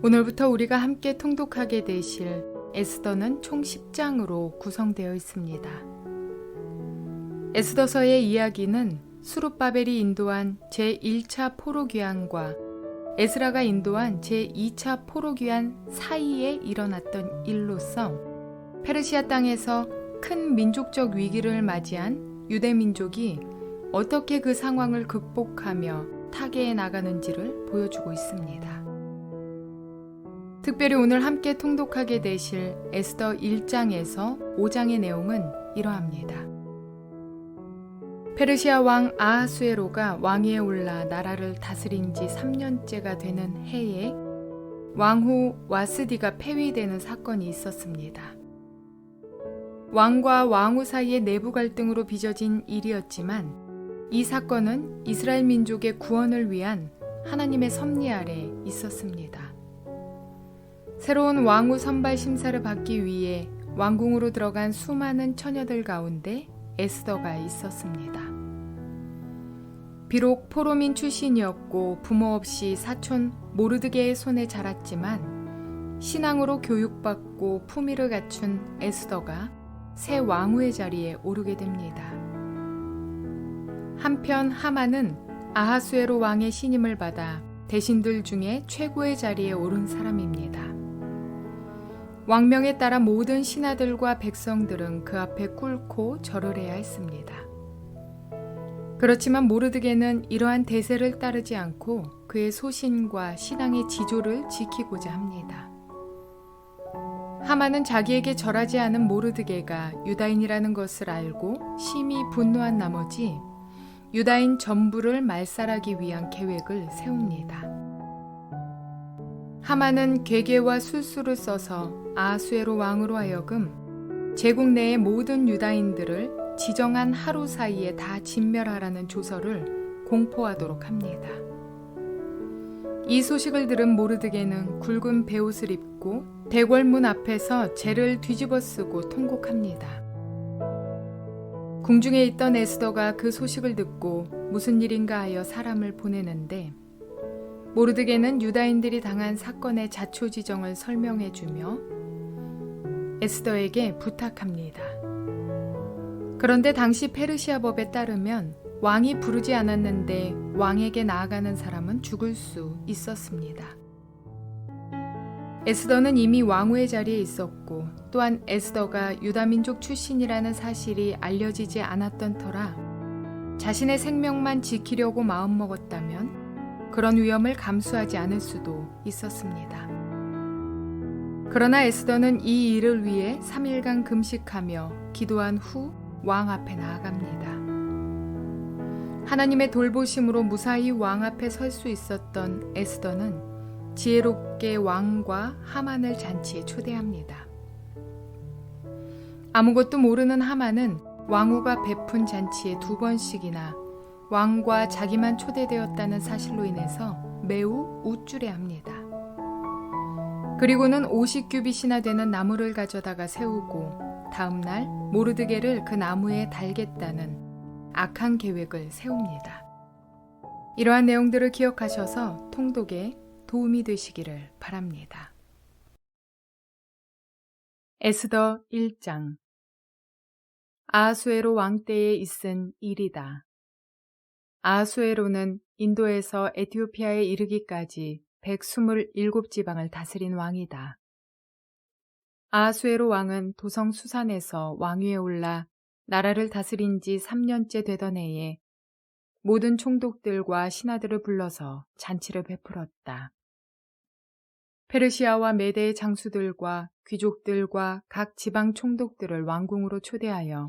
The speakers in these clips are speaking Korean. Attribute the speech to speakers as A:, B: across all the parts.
A: 오늘부터 우리가 함께 통독하게 되실 에스더는 총 10장으로 구성되어 있습니다. 에스더서의 이야기는 수룹바벨이 인도한 제1차 포로귀환과 에스라가 인도한 제2차 포로귀환 사이에 일어났던 일로서 페르시아 땅에서 큰 민족적 위기를 맞이한 유대 민족이 어떻게 그 상황을 극복하며 타개해 나가는지를 보여주고 있습니다. 특별히 오늘 함께 통독하게 되실 에스더 1장에서 5장의 내용은 이러합니다. 페르시아 왕 아하수에로가 왕위에 올라 나라를 다스린 지 3년째가 되는 해에 왕후 와스디가 폐위되는 사건이 있었습니다. 왕과 왕후 사이의 내부 갈등으로 빚어진 일이었지만 이 사건은 이스라엘 민족의 구원을 위한 하나님의 섭리 아래 있었습니다. 새로운 왕후 선발 심사를 받기 위해 왕궁으로 들어간 수많은 처녀들 가운데 에스더가 있었습니다. 비록 포로민 출신이었고 부모 없이 사촌 모르드게의 손에 자랐지만 신앙으로 교육받고 품위를 갖춘 에스더가 새 왕후의 자리에 오르게 됩니다. 한편 하만은 아하수에로 왕의 신임을 받아 대신들 중에 최고의 자리에 오른 사람입니다. 왕명에 따라 모든 신하들과 백성들은 그 앞에 꿇고 절을 해야 했습니다. 그렇지만 모르드게는 이러한 대세를 따르지 않고 그의 소신과 신앙의 지조를 지키고자 합니다. 하만은 자기에게 절하지 않은 모르드게가 유다인이라는 것을 알고 심히 분노한 나머지 유다인 전부를 말살하기 위한 계획을 세웁니다. 하만은 괴계와 술수를 써서 아하수에로 왕으로 하여금 제국 내의 모든 유다인들을 지정한 하루 사이에 다 진멸하라는 조서를 공포하도록 합니다. 이 소식을 들은 모르드게는 굵은 베옷을 입고 대궐문 앞에서 재를 뒤집어 쓰고 통곡합니다. 궁중에 있던 에스더가 그 소식을 듣고 무슨 일인가 하여 사람을 보내는데 모르드게는 유다인들이 당한 사건의 자초지정을 설명해주며 에스더에게 부탁합니다. 그런데 당시 페르시아 법에 따르면 왕이 부르지 않았는데 왕에게 나아가는 사람은 죽을 수 있었습니다. 에스더는 이미 왕후의 자리에 있었고 또한 에스더가 유다민족 출신이라는 사실이 알려지지 않았던 터라 자신의 생명만 지키려고 마음먹었다면 그런 위험을 감수하지 않을 수도 있었습니다. 그러나 에스더는 이 일을 위해 3일간 금식하며 기도한 후 왕 앞에 나아갑니다. 하나님의 돌보심으로 무사히 왕 앞에 설 수 있었던 에스더는 지혜롭게 왕과 하만을 잔치에 초대합니다. 아무것도 모르는 하만은 왕후가 베푼 잔치에 2번씩이나 왕과 자기만 초대되었다는 사실로 인해서 매우 우쭐해합니다. 그리고는 50규빗이나 되는 나무를 가져다가 세우고 다음날 모르드게를 그 나무에 달겠다는 악한 계획을 세웁니다. 이러한 내용들을 기억하셔서 통독에 도움이 되시기를 바랍니다. 에스더 1장 아하수에로 왕 때에 있은 일이다. 아하수에로는 인도에서 에티오피아에 이르기까지 127지방을 다스린 왕이다. 아하수에로 왕은 도성 수산에서 왕위에 올라 나라를 다스린 지 3년째 되던 해에 모든 총독들과 신하들을 불러서 잔치를 베풀었다. 페르시아와 메대의 장수들과 귀족들과 각 지방 총독들을 왕궁으로 초대하여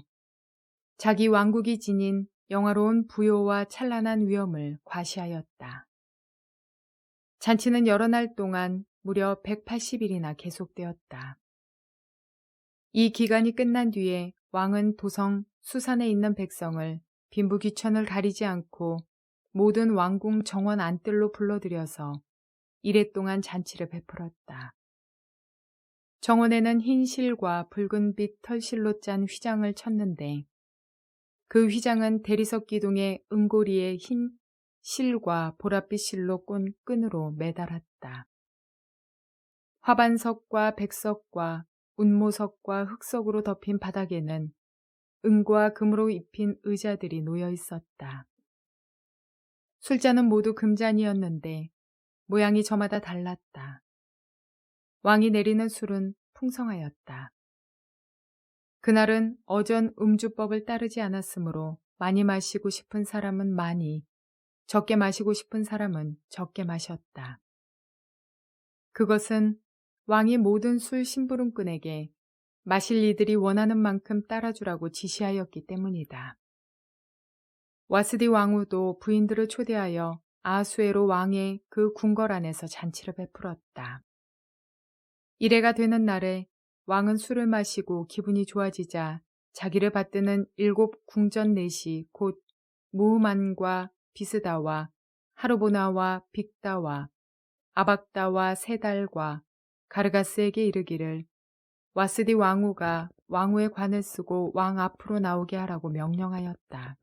A: 자기 왕국이 지닌 영화로운 부요와 찬란한 위엄을 과시하였다. 잔치는 여러 날 동안 무려 180일이나 계속되었다. 이 기간이 끝난 뒤에 왕은 도성 수산에 있는 백성을 빈부귀천을 가리지 않고 모든 왕궁 정원 안뜰로 불러들여서 이래 동안 잔치를 베풀었다. 정원에는 흰 실과 붉은빛 털실로 짠 휘장을 쳤는데 그 휘장은 대리석 기둥의 은고리에 흰 실과 보랏빛 실로 꼰 끈으로 매달았다. 화반석과 백석과 운모석과 흑석으로 덮인 바닥에는 은과 금으로 입힌 의자들이 놓여 있었다. 술잔은 모두 금잔이었는데 모양이 저마다 달랐다. 왕이 내리는 술은 풍성하였다. 그날은 어전 음주법을 따르지 않았으므로 많이 마시고 싶은 사람은 많이, 적게 마시고 싶은 사람은 적게 마셨다. 그것은 왕이 모든 술 심부름꾼에게 마실 이들이 원하는 만큼 따라주라고 지시하였기 때문이다. 와스디 왕후도 부인들을 초대하여 아하수에로 왕의 그 궁궐 안에서 잔치를 베풀었다. 이래가 되는 날에 왕은 술을 마시고 기분이 좋아지자 자기를 받드는 7 궁전 넷이 곧 무흐만과 비스다와 하르보나와 빅다와 아박다와 세달과 가르가스에게 이르기를 와스디 왕후가 왕후의 관을 쓰고 왕 앞으로 나오게 하라고 명령하였다.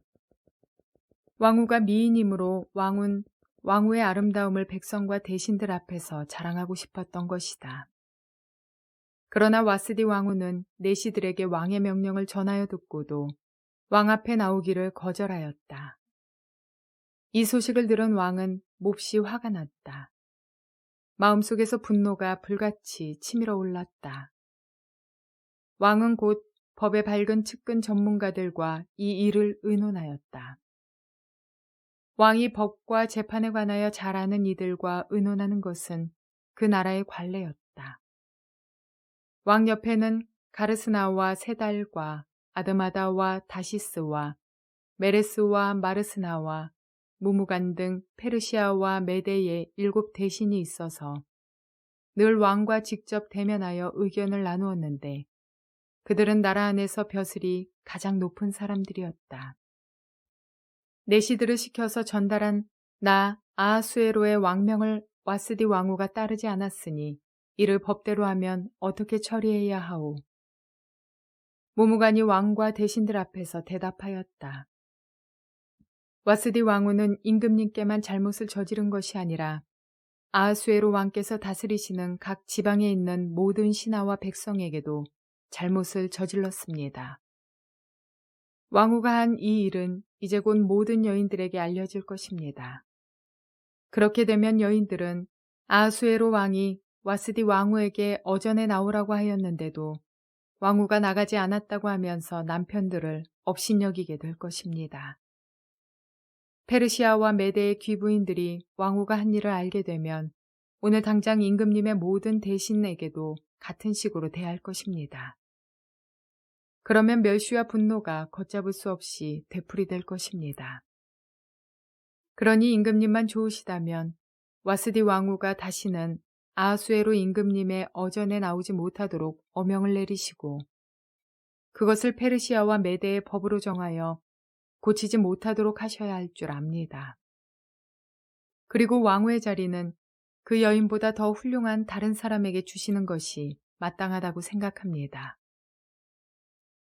A: 왕후가 미인이므로 왕은 왕후의 아름다움을 백성과 대신들 앞에서 자랑하고 싶었던 것이다. 그러나 와스디 왕후는 내시들에게 왕의 명령을 전하여 듣고도 왕 앞에 나오기를 거절하였다. 이 소식을 들은 왕은 몹시 화가 났다. 마음속에서 분노가 불같이 치밀어 올랐다. 왕은 곧 법의 밝은 측근 전문가들과 이 일을 의논하였다. 왕이 법과 재판에 관하여 잘 아는 이들과 의논하는 것은 그 나라의 관례였다. 왕 옆에는 가르스나와 세달과 아드마다와 다시스와 메레스와 마르스나와 무무간 등 페르시아와 메대의 7 대신이 있어서 늘 왕과 직접 대면하여 의견을 나누었는데 그들은 나라 안에서 벼슬이 가장 높은 사람들이었다. 내시들을 시켜서 전달한 나 아하수에로의 왕명을 와스디 왕후가 따르지 않았으니 이를 법대로 하면 어떻게 처리해야 하오? 무무간이 왕과 대신들 앞에서 대답하였다. 와스디 왕후는 임금님께만 잘못을 저지른 것이 아니라 아하수에로 왕께서 다스리시는 각 지방에 있는 모든 신하와 백성에게도 잘못을 저질렀습니다. 왕후가 한 이 일은 이제 곧 모든 여인들에게 알려질 것입니다. 그렇게 되면 여인들은 아하수에로 왕이 와스디 왕후에게 어전에 나오라고 하였는데도 왕후가 나가지 않았다고 하면서 남편들을 업신여기게 될 것입니다. 페르시아와 메대의 귀부인들이 왕후가 한 일을 알게 되면 오늘 당장 임금님의 모든 대신에게도 같은 식으로 대할 것입니다. 그러면 멸시와 분노가 걷잡을 수 없이 되풀이될 것입니다. 그러니 임금님만 좋으시다면 와스디 왕후가 다시는 아하수에로 임금님의 어전에 나오지 못하도록 어명을 내리시고 그것을 페르시아와 메대의 법으로 정하여 고치지 못하도록 하셔야 할 줄 압니다. 그리고 왕후의 자리는 그 여인보다 더 훌륭한 다른 사람에게 주시는 것이 마땅하다고 생각합니다.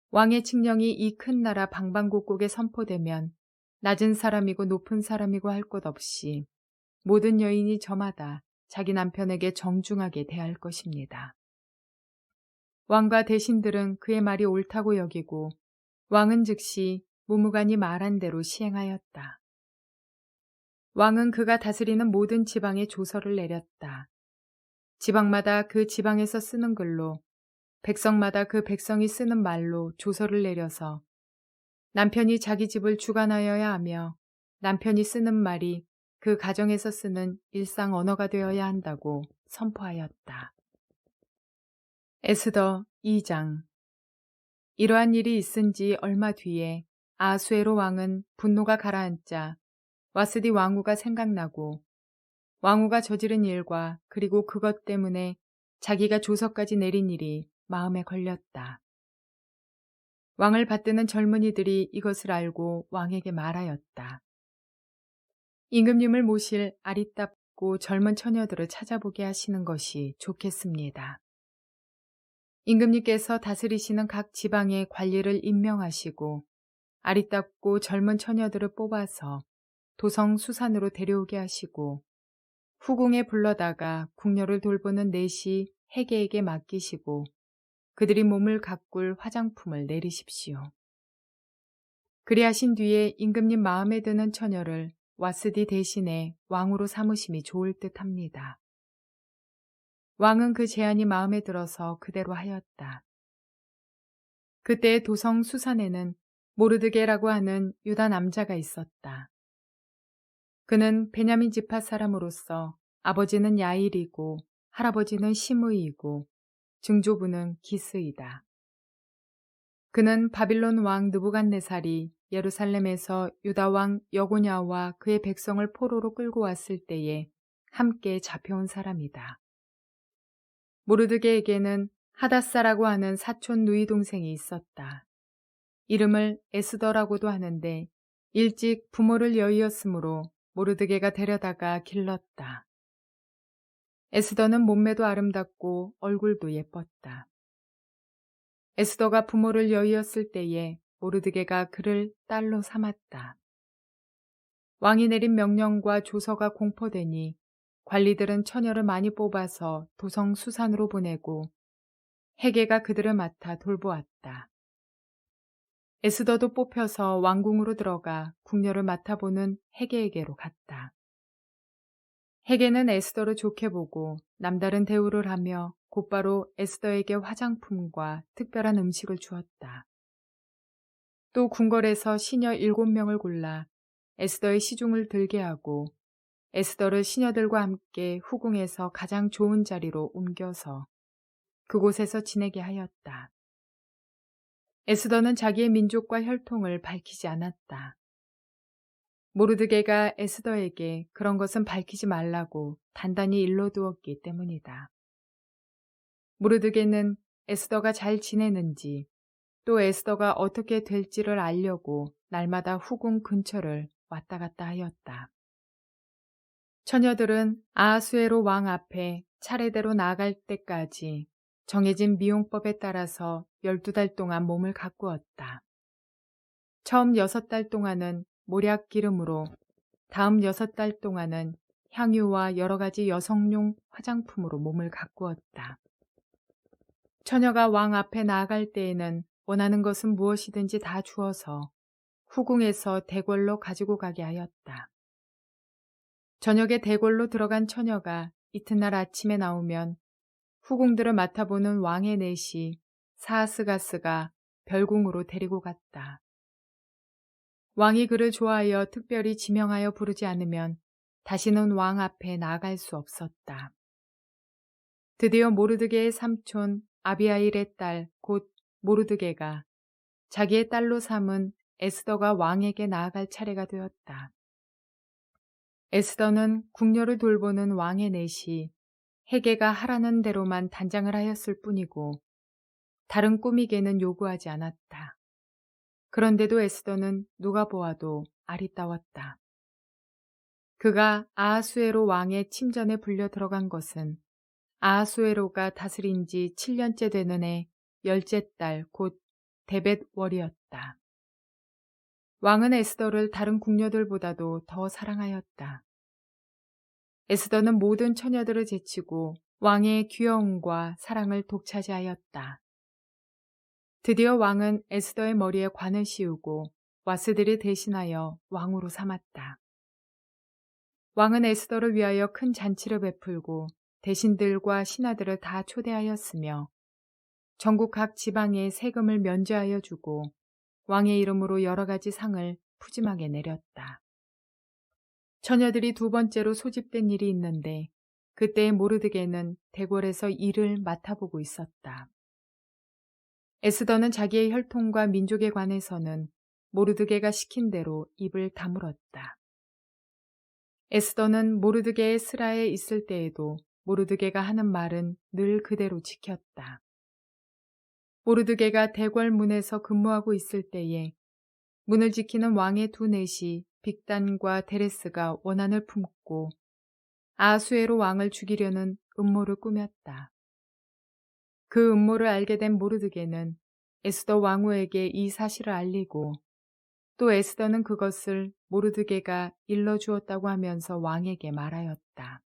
A: 왕의 칙령이 이 큰 나라 방방곡곡에 선포되면 낮은 사람이고 높은 사람이고 할 것 없이 모든 여인이 저마다 자기 남편에게 정중하게 대할 것입니다. 왕과 대신들은 그의 말이 옳다고 여기고 왕은 즉시 무무간이 말한 대로 시행하였다. 왕은 그가 다스리는 모든 지방에 조서를 내렸다. 지방마다 그 지방에서 쓰는 글로 백성마다 그 백성이 쓰는 말로 조서를 내려서 남편이 자기 집을 주관하여야 하며 남편이 쓰는 말이 그 가정에서 쓰는 일상 언어가 되어야 한다고 선포하였다. 에스더 2장. 이러한 일이 있은 지 얼마 뒤에 아하수에로 왕은 분노가 가라앉자 와스디 왕후가 생각나고 왕후가 저지른 일과 그리고 그것 때문에 자기가 조서까지 내린 일이 마음에 걸렸다. 왕을 받드는 젊은이들이 이것을 알고 왕에게 말하였다. 임금님을 모실 아리따고 젊은 처녀들을 찾아보게 하시는 것이 좋겠습니다. 임금님께서 다스리시는 각 지방의 관리를 임명하시고 아리따고 젊은 처녀들을 뽑아서 도성 수산으로 데려오게 하시고 후궁에 불러다가 궁녀를 돌보는 넷이 헤게에게 맡기시고 그들이 몸을 가꿀 화장품을 내리십시오. 그리하신 뒤에 임금님 마음에 드는 처녀를 와스디 대신에 왕으로 삼으심이 좋을 듯합니다. 왕은 그 제안이 마음에 들어서 그대로 하였다. 그때 도성 수산에는 모르드게라고 하는 유다 남자가 있었다. 그는 베냐민 지파 사람으로서 아버지는 야일이고 할아버지는 시므이이고 증조부는 기스이다. 그는 바빌론 왕 느부갓네살이 예루살렘에서 유다 왕 여고냐와 그의 백성을 포로로 끌고 왔을 때에 함께 잡혀온 사람이다. 모르드게에게는 하닷사라고 하는 사촌 누이 동생이 있었다. 이름을 에스더라고도 하는데 일찍 부모를 여의었으므로 모르드게가 데려다가 길렀다. 에스더는 몸매도 아름답고 얼굴도 예뻤다. 에스더가 부모를 여의었을 때에 모르드게가 그를 딸로 삼았다. 왕이 내린 명령과 조서가 공포되니 관리들은 처녀를 많이 뽑아서 도성 수산으로 보내고 헤게가 그들을 맡아 돌보았다. 에스더도 뽑혀서 왕궁으로 들어가 궁녀를 맡아보는 헤게에게로 갔다. 헤게는 에스더를 좋게 보고 남다른 대우를 하며 곧바로 에스더에게 화장품과 특별한 음식을 주었다. 또 궁궐에서 시녀 7명을 골라 에스더의 시중을 들게 하고 에스더를 시녀들과 함께 후궁에서 가장 좋은 자리로 옮겨서 그곳에서 지내게 하였다. 에스더는 자기의 민족과 혈통을 밝히지 않았다. 모르드게가 에스더에게 그런 것은 밝히지 말라고 단단히 일러두었기 때문이다. 모르드게는 에스더가 잘 지내는지 또 에스더가 어떻게 될지를 알려고 날마다 후궁 근처를 왔다 갔다 하였다. 처녀들은 아하수에로 왕 앞에 차례대로 나아갈 때까지 정해진 미용법에 따라서 12달 동안 몸을 가꾸었다. 처음 6달 동안은 몰약 기름으로, 다음 6달 동안은 향유와 여러 가지 여성용 화장품으로 몸을 가꾸었다. 처녀가 왕 앞에 나아갈 때에는 원하는 것은 무엇이든지 다 주어서 후궁에서 대궐로 가지고 가게 하였다. 저녁에 대궐로 들어간 처녀가 이튿날 아침에 나오면 후궁들을 맡아보는 왕의 넷이 사하스가스가 별궁으로 데리고 갔다. 왕이 그를 좋아하여 특별히 지명하여 부르지 않으면 다시는 왕 앞에 나아갈 수 없었다. 드디어 모르드게의 삼촌 아비하일의 딸 곧 모르드게가 자기의 딸로 삼은 에스더가 왕에게 나아갈 차례가 되었다. 에스더는 궁녀를 돌보는 왕의 넷이 헤게가 하라는 대로만 단장을 하였을 뿐이고 다른 꾸미개는 요구하지 않았다. 그런데도 에스더는 누가 보아도 아리따웠다. 그가 아하수에로 왕의 침전에 불려 들어간 것은 아하수에로가 다스린 지 7년째 되는 해 10째 달 곧 데벳월이었다. 왕은 에스더를 다른 궁녀들보다도 더 사랑하였다. 에스더는 모든 처녀들을 제치고 왕의 귀여움과 사랑을 독차지하였다. 드디어 왕은 에스더의 머리에 관을 씌우고 와스들이 대신하여 왕으로 삼았다. 왕은 에스더를 위하여 큰 잔치를 베풀고 대신들과 신하들을 다 초대하였으며 전국 각 지방에 세금을 면제하여 주고 왕의 이름으로 여러 가지 상을 푸짐하게 내렸다. 처녀들이 두 번째로 소집된 일이 있는데 그때 모르드게는 대궐에서 일을 맡아보고 있었다. 에스더는 자기의 혈통과 민족에 관해서는 모르드게가 시킨 대로 입을 다물었다. 에스더는 모르드게의 스라에 있을 때에도 모르드게가 하는 말은 늘 그대로 지켰다. 모르드게가 대궐 문에서 근무하고 있을 때에 문을 지키는 왕의 두 넷이 빅단과 데레스가 원한을 품고 아하수에로 왕을 죽이려는 음모를 꾸몄다. 그 음모를 알게 된 모르드게는 에스더 왕후에게 이 사실을 알리고 또 에스더는 그것을 모르드게가 일러주었다고 하면서 왕에게 말하였다.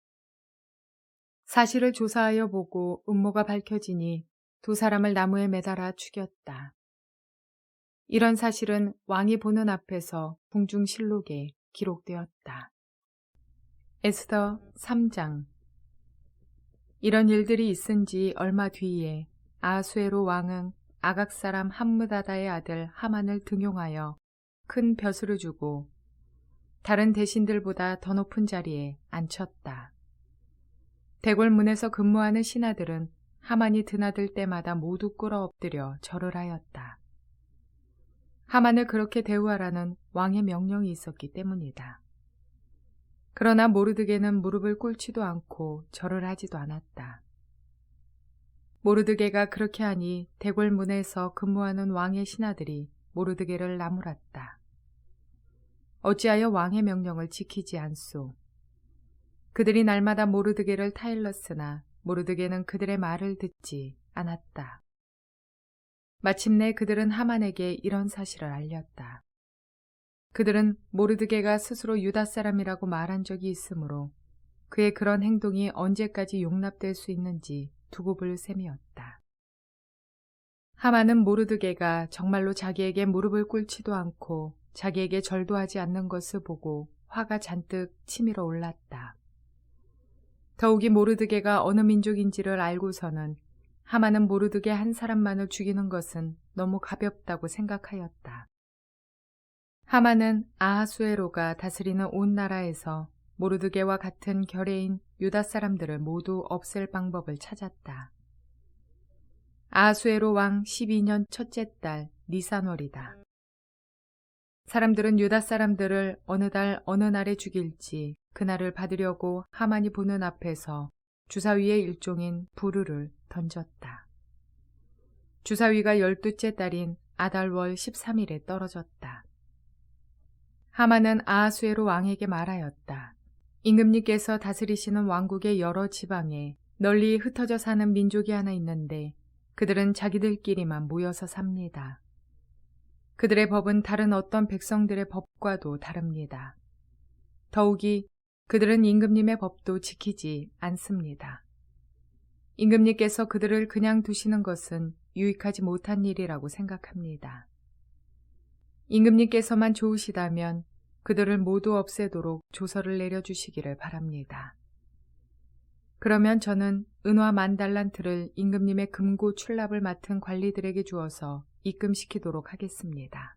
A: 사실을 조사하여 보고 음모가 밝혀지니 두 사람을 나무에 매달아 죽였다. 이런 사실은 왕이 보는 앞에서 궁중실록에 기록되었다. 에스더 3장. 이런 일들이 있은 지 얼마 뒤에 아하수에로 왕은 아각 사람 함므다다의 아들 하만을 등용하여 큰 벼슬을 주고 다른 대신들보다 더 높은 자리에 앉혔다. 대궐문에서 근무하는 신하들은 하만이 드나들 때마다 모두 꿇어 엎드려 절을 하였다. 하만을 그렇게 대우하라는 왕의 명령이 있었기 때문이다. 그러나 모르드게는 무릎을 꿇지도 않고 절을 하지도 않았다. 모르드게가 그렇게 하니 대궐문에서 근무하는 왕의 신하들이 모르드게를 나무랐다. 어찌하여 왕의 명령을 지키지 않소? 그들이 날마다 모르드게를 타일렀으나 모르드게는 그들의 말을 듣지 않았다. 마침내 그들은 하만에게 이런 사실을 알렸다. 그들은 모르드게가 스스로 유다 사람이라고 말한 적이 있으므로 그의 그런 행동이 언제까지 용납될 수 있는지 두고 볼 셈이었다. 하만은 모르드게가 정말로 자기에게 무릎을 꿇지도 않고 자기에게 절도 하지 않는 것을 보고 화가 잔뜩 치밀어 올랐다. 더욱이 모르드게가 어느 민족인지를 알고서는 하만은 모르드게 한 사람만을 죽이는 것은 너무 가볍다고 생각하였다. 하만은 아하수에로가 다스리는 온 나라에서 모르드게와 같은 결의인 유다 사람들을 모두 없앨 방법을 찾았다. 아하수에로 왕 12년 첫째 달 니산월이다. 사람들은 유다 사람들을 어느 달 어느 날에 죽일지 그날을 받으려고 하만이 보는 앞에서 주사위의 일종인 부르를 던졌다. 주사위가 12째 달인 아달월 13일에 떨어졌다. 하만은 아하수에로 왕에게 말하였다. 임금님께서 다스리시는 왕국의 여러 지방에 널리 흩어져 사는 민족이 하나 있는데 그들은 자기들끼리만 모여서 삽니다. 그들의 법은 다른 어떤 백성들의 법과도 다릅니다. 더욱이 그들은 임금님의 법도 지키지 않습니다. 임금님께서 그들을 그냥 두시는 것은 유익하지 못한 일이라고 생각합니다. 임금님께서만 좋으시다면 그들을 모두 없애도록 조서를 내려주시기를 바랍니다. 그러면 저는 은화 10,000달란트를 임금님의 금고 출납을 맡은 관리들에게 주어서 입금시키도록 하겠습니다.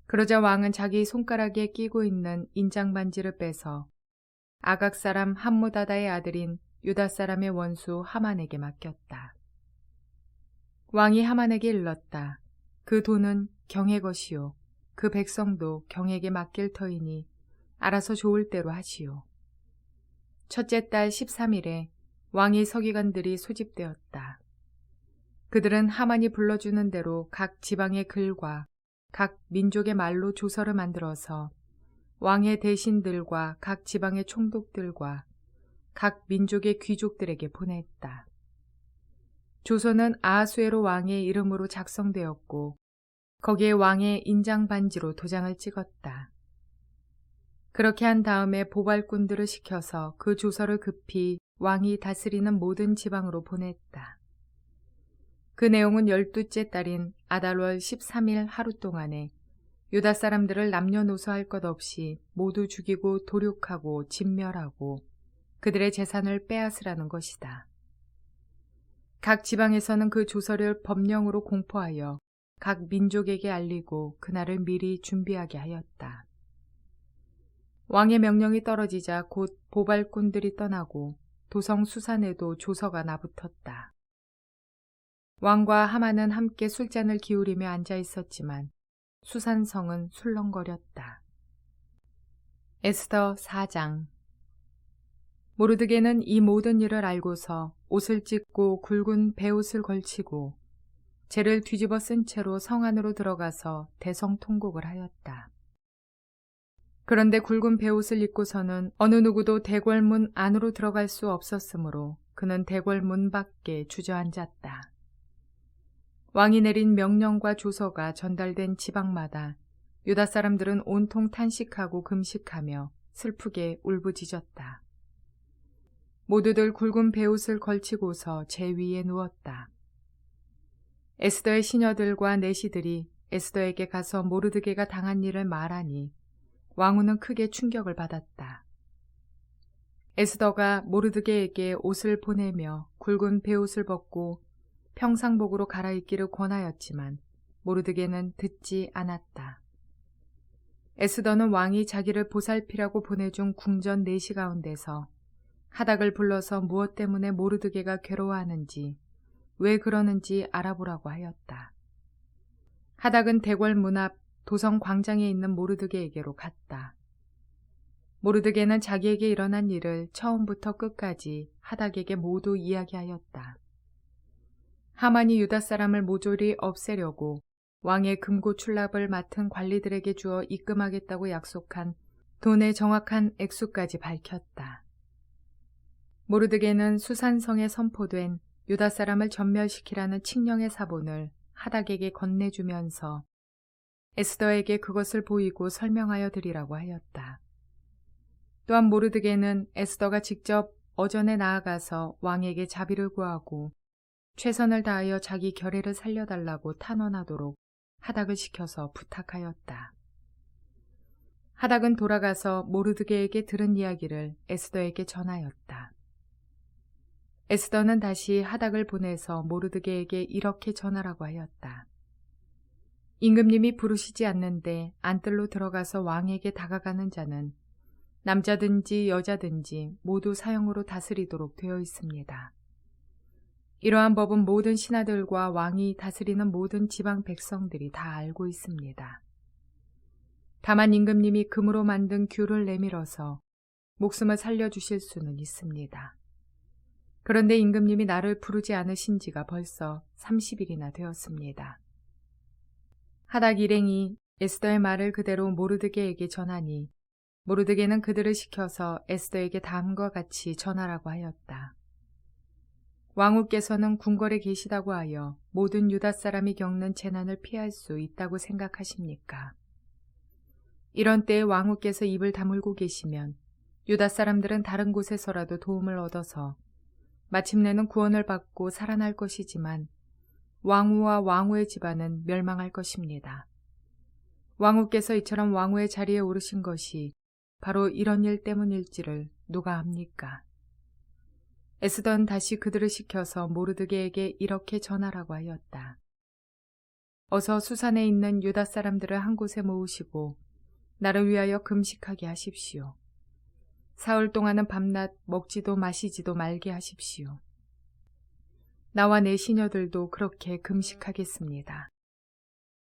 A: 그러자 왕은 자기 손가락에 끼고 있는 인장반지를 빼서 아각 사람 함므다다의 아들인 유다 사람의 원수 하만에게 맡겼다. 왕이 하만에게 일렀다. 그 돈은 경의 것이요 그 백성도 경에게 맡길 터이니 알아서 좋을 대로 하시오. 첫째 달 13일에 왕의 서기관들이 소집되었다. 그들은 하만이 불러주는 대로 각 지방의 글과 각 민족의 말로 조서를 만들어서 왕의 대신들과 각 지방의 총독들과 각 민족의 귀족들에게 보냈다. 조서는 아하수에로 왕의 이름으로 작성되었고 거기에 왕의 인장 반지로 도장을 찍었다. 그렇게 한 다음에 보발꾼들을 시켜서 그 조서를 급히 왕이 다스리는 모든 지방으로 보냈다. 그 내용은 12째 달인 아달월 13일 하루 동안에 유다 사람들을 남녀노소할 것 없이 모두 죽이고 도륙하고 진멸하고 그들의 재산을 빼앗으라는 것이다. 각 지방에서는 그 조서를 법령으로 공포하여 각 민족에게 알리고 그날을 미리 준비하게 하였다. 왕의 명령이 떨어지자 곧 보발꾼들이 떠나고 도성 수산에도 조서가 나붙었다. 왕과 하만은 함께 술잔을 기울이며 앉아 있었지만 수산성은 술렁거렸다. 에스더 4장. 모르드게는 이 모든 일을 알고서 옷을 찢고 굵은 베옷을 걸치고 재를 뒤집어 쓴 채로 성 안으로 들어가서 대성통곡을 하였다. 그런데 굵은 베옷을 입고서는 어느 누구도 대궐문 안으로 들어갈 수 없었으므로 그는 대궐문 밖에 주저앉았다. 왕이 내린 명령과 조서가 전달된 지방마다 유다 사람들은 온통 탄식하고 금식하며 슬프게 울부짖었다. 모두들 굵은 베옷을 걸치고서 제 위에 누웠다. 에스더의 시녀들과 내시들이 에스더에게 가서 모르드게가 당한 일을 말하니 왕후는 크게 충격을 받았다. 에스더가 모르드게에게 옷을 보내며 굵은 베옷을 벗고 평상복으로 갈아입기를 권하였지만 모르드게는 듣지 않았다. 에스더는 왕이 자기를 보살피라고 보내준 궁전 내시 가운데서 하닥을 불러서 무엇 때문에 모르드게가 괴로워하는지, 왜 그러는지 알아보라고 하였다. 하닥은 대궐 문 앞 도성 광장에 있는 모르드게에게로 갔다. 모르드게는 자기에게 일어난 일을 처음부터 끝까지 하닥에게 모두 이야기하였다. 하만이 유다 사람을 모조리 없애려고 왕의 금고출납을 맡은 관리들에게 주어 입금하겠다고 약속한 돈의 정확한 액수까지 밝혔다. 모르드게는 수산성에 선포된 유다 사람을 전멸시키라는 칙령의 사본을 하닥에게 건네주면서 에스더에게 그것을 보이고 설명하여 드리라고 하였다. 또한 모르드게는 에스더가 직접 어전에 나아가서 왕에게 자비를 구하고 최선을 다하여 자기 결혜를 살려달라고 탄원하도록 하닥을 시켜서 부탁하였다. 하닥은 돌아가서 모르드게에게 들은 이야기를 에스더에게 전하였다. 에스더는 다시 하닥을 보내서 모르드게에게 이렇게 전하라고 하였다. 임금님이 부르시지 않는데 안뜰로 들어가서 왕에게 다가가는 자는 남자든지 여자든지 모두 사형으로 다스리도록 되어 있습니다. 이러한 법은 모든 신하들과 왕이 다스리는 모든 지방 백성들이 다 알고 있습니다. 다만 임금님이 금으로 만든 규를 내밀어서 목숨을 살려주실 수는 있습니다. 그런데 임금님이 나를 부르지 않으신 지가 벌써 30일이나 되었습니다. 하닥 일행이 에스더의 말을 그대로 모르드게에게 전하니 모르드게는 그들을 시켜서 에스더에게 다음과 같이 전하라고 하였다. 왕후께서는 궁궐에 계시다고 하여 모든 유다 사람이 겪는 재난을 피할 수 있다고 생각하십니까? 이런 때에 왕후께서 입을 다물고 계시면 유다 사람들은 다른 곳에서라도 도움을 얻어서 마침내는 구원을 받고 살아날 것이지만 왕후와 왕후의 집안은 멸망할 것입니다. 왕후께서 이처럼 왕후의 자리에 오르신 것이 바로 이런 일 때문일지를 누가 압니까? 에스더는 다시 그들을 시켜서 모르드게에게 이렇게 전하라고 하였다. 어서 수산에 있는 유다 사람들을 한 곳에 모으시고 나를 위하여 금식하게 하십시오. 사흘 동안은 밤낮 먹지도 마시지도 말게 하십시오. 나와 내 시녀들도 그렇게 금식하겠습니다.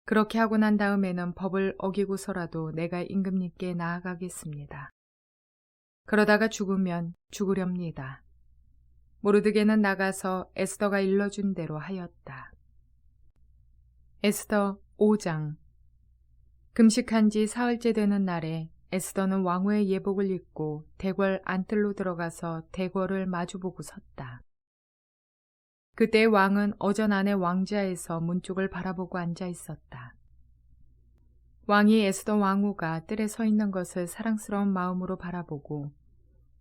A: 그렇게 하고 난 다음에는 법을 어기고서라도 내가 임금님께 나아가겠습니다. 그러다가 죽으면 죽으렵니다. 모르드게는 나가서 에스더가 일러준 대로 하였다. 에스더 5장. 금식한 지 사흘째 되는 날에 에스더는 왕후의 예복을 입고 대궐 안뜰로 들어가서 대궐을 마주보고 섰다. 그때 왕은 어전 안의 왕좌에서 문 쪽을 바라보고 앉아 있었다. 왕이 에스더 왕후가 뜰에 서 있는 것을 사랑스러운 마음으로 바라보고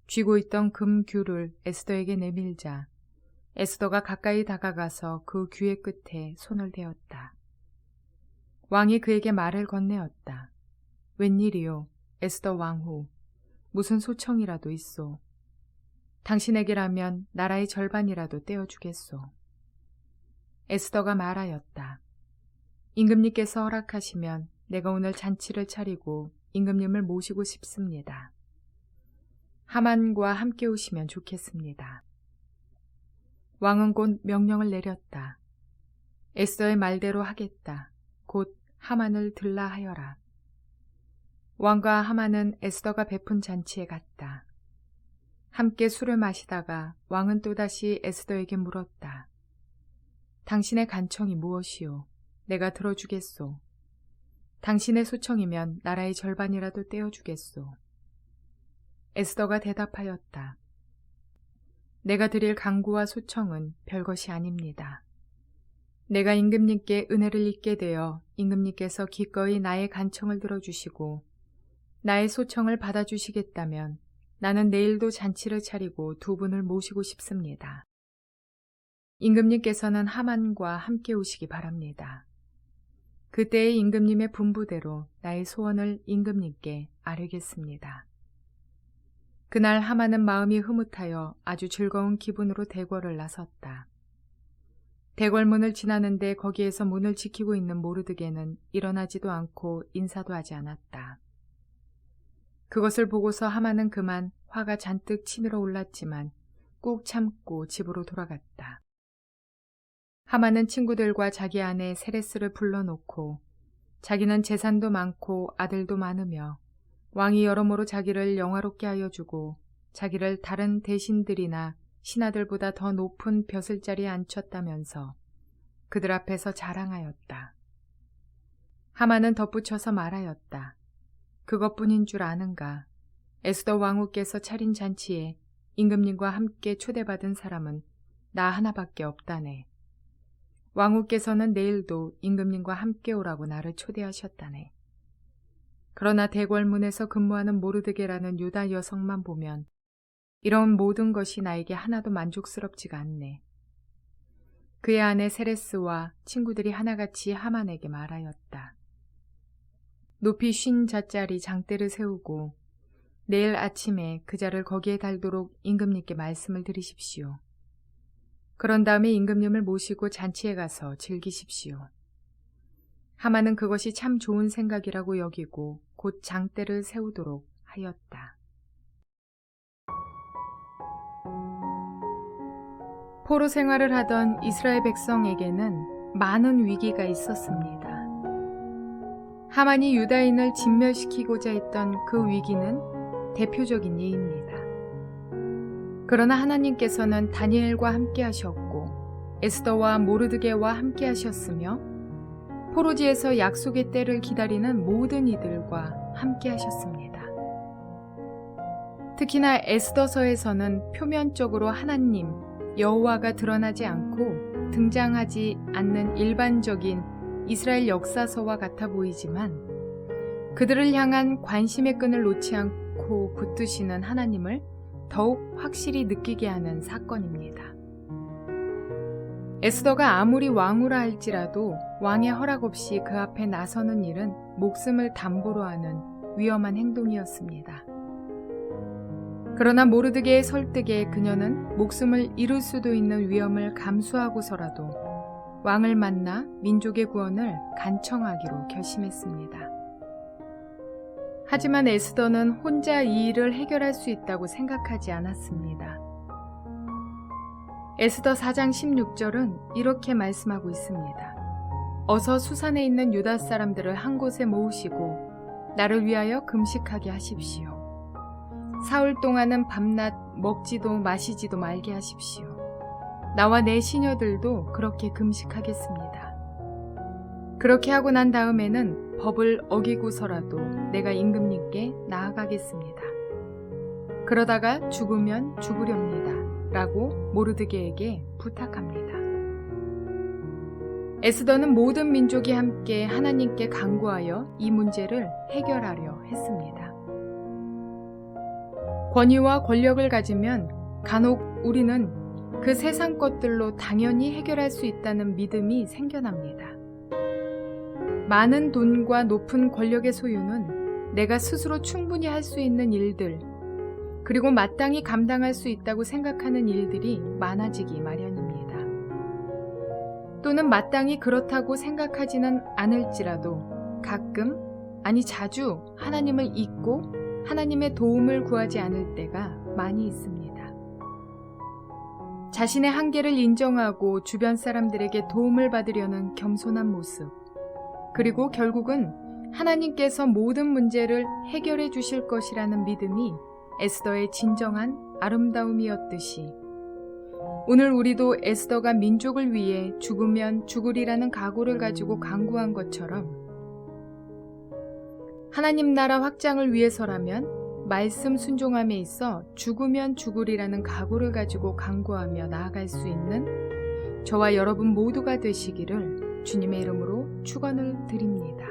A: 쥐고 있던 금규를 에스더에게 내밀자 에스더가 가까이 다가가서 그 규의 끝에 손을 대었다. 왕이 그에게 말을 건네었다. 웬일이요, 에스더 왕후, 무슨 소청이라도 있소. 당신에게라면 나라의 절반이라도 떼어주겠소. 에스더가 말하였다. 임금님께서 허락하시면 내가 오늘 잔치를 차리고 임금님을 모시고 싶습니다. 하만과 함께 오시면 좋겠습니다. 왕은 곧 명령을 내렸다. 에스더의 말대로 하겠다. 곧 하만을 들라 하여라. 왕과 하만은 에스더가 베푼 잔치에 갔다. 함께 술을 마시다가 왕은 또다시 에스더에게 물었다. 당신의 간청이 무엇이오? 내가 들어주겠소. 당신의 소청이면 나라의 절반이라도 떼어주겠소. 에스더가 대답하였다. 내가 드릴 간구와 소청은 별것이 아닙니다. 내가 임금님께 은혜를 입게 되어 임금님께서 기꺼이 나의 간청을 들어주시고 나의 소청을 받아주시겠다면 나는 내일도 잔치를 차리고 두 분을 모시고 싶습니다. 임금님께서는 하만과 함께 오시기 바랍니다. 그때의 임금님의 분부대로 나의 소원을 임금님께 아뢰겠습니다. 그날 하만은 마음이 흐뭇하여 아주 즐거운 기분으로 대궐을 나섰다. 대궐문을 지나는데 거기에서 문을 지키고 있는 모르드게는 일어나지도 않고 인사도 하지 않았다. 그것을 보고서 하만은 그만 화가 잔뜩 치밀어 올랐지만 꾹 참고 집으로 돌아갔다. 하만은 친구들과 자기 아내 세레스를 불러놓고 자기는 재산도 많고 아들도 많으며 왕이 여러모로 자기를 영화롭게 하여 주고 자기를 다른 대신들이나 신하들보다 더 높은 벼슬자리에 앉혔다면서 그들 앞에서 자랑하였다. 하만은 덧붙여서 말하였다. 그것뿐인 줄 아는가? 에스더 왕후께서 차린 잔치에 임금님과 함께 초대받은 사람은 나 하나밖에 없다네. 왕후께서는 내일도 임금님과 함께 오라고 나를 초대하셨다네. 그러나 대궐문에서 근무하는 모르드게라는 유다 여성만 보면 이런 모든 것이 나에게 하나도 만족스럽지가 않네. 그의 아내 세레스와 친구들이 하나같이 하만에게 말하였다. 높이 50자짜리 장대를 세우고 내일 아침에 그 자를 거기에 달도록 임금님께 말씀을 드리십시오. 그런 다음에 임금님을 모시고 잔치에 가서 즐기십시오. 하만은 그것이 참 좋은 생각이라고 여기고 곧 장대를 세우도록 하였다. 포로 생활을 하던 이스라엘 백성에게는 많은 위기가 있었습니다. 하만이 유다인을 진멸시키고자 했던 그 위기는 대표적인 예입니다. 그러나 하나님께서는 다니엘과 함께 하셨고 에스더와 모르드게와 함께 하셨으며 포로지에서 약속의 때를 기다리는 모든 이들과 함께 하셨습니다. 특히나 에스더서에서는 표면적으로 하나님, 여호와가 드러나지 않고 등장하지 않는 일반적인 이스라엘 역사서와 같아 보이지만 그들을 향한 관심의 끈을 놓지 않고 붙드시는 하나님을 더욱 확실히 느끼게 하는 사건입니다. 에스더가 아무리 왕후라 할지라도 왕의 허락 없이 그 앞에 나서는 일은 목숨을 담보로 하는 위험한 행동이었습니다. 그러나 모르드게의 설득에 그녀는 목숨을 잃을 수도 있는 위험을 감수하고서라도 왕을 만나 민족의 구원을 간청하기로 결심했습니다. 하지만 에스더는 혼자 이 일을 해결할 수 있다고 생각하지 않았습니다. 에스더 4장 16절은 이렇게 말씀하고 있습니다. 어서 수산에 있는 유다 사람들을 한 곳에 모으시고 나를 위하여 금식하게 하십시오. 사흘 동안은 밤낮 먹지도 마시지도 말게 하십시오. 나와 내 시녀들도 그렇게 금식하겠습니다. 그렇게 하고 난 다음에는 법을 어기고서라도 내가 임금님께 나아가겠습니다. 그러다가 죽으면 죽으렵니다. 라고 모르드게에게 부탁합니다. 에스더는 모든 민족이 함께 하나님께 간구하여 이 문제를 해결하려 했습니다. 권위와 권력을 가지면 간혹 우리는 그 세상 것들로 당연히 해결할 수 있다는 믿음이 생겨납니다. 많은 돈과 높은 권력의 소유는 내가 스스로 충분히 할 수 있는 일들, 그리고 마땅히 감당할 수 있다고 생각하는 일들이 많아지기 마련입니다. 또는 마땅히 그렇다고 생각하지는 않을지라도 가끔, 아니 자주 하나님을 잊고 하나님의 도움을 구하지 않을 때가 많이 있습니다. 자신의 한계를 인정하고 주변 사람들에게 도움을 받으려는 겸손한 모습, 그리고 결국은 하나님께서 모든 문제를 해결해 주실 것이라는 믿음이 에스더의 진정한 아름다움이었듯이 오늘 우리도 에스더가 민족을 위해 죽으면 죽으리라는 각오를 가지고 간구한 것처럼 하나님 나라 확장을 위해서라면 말씀 순종함에 있어 죽으면 죽으리라는 각오를 가지고 간구하며 나아갈 수 있는 저와 여러분 모두가 되시기를 주님의 이름으로 축원을 드립니다.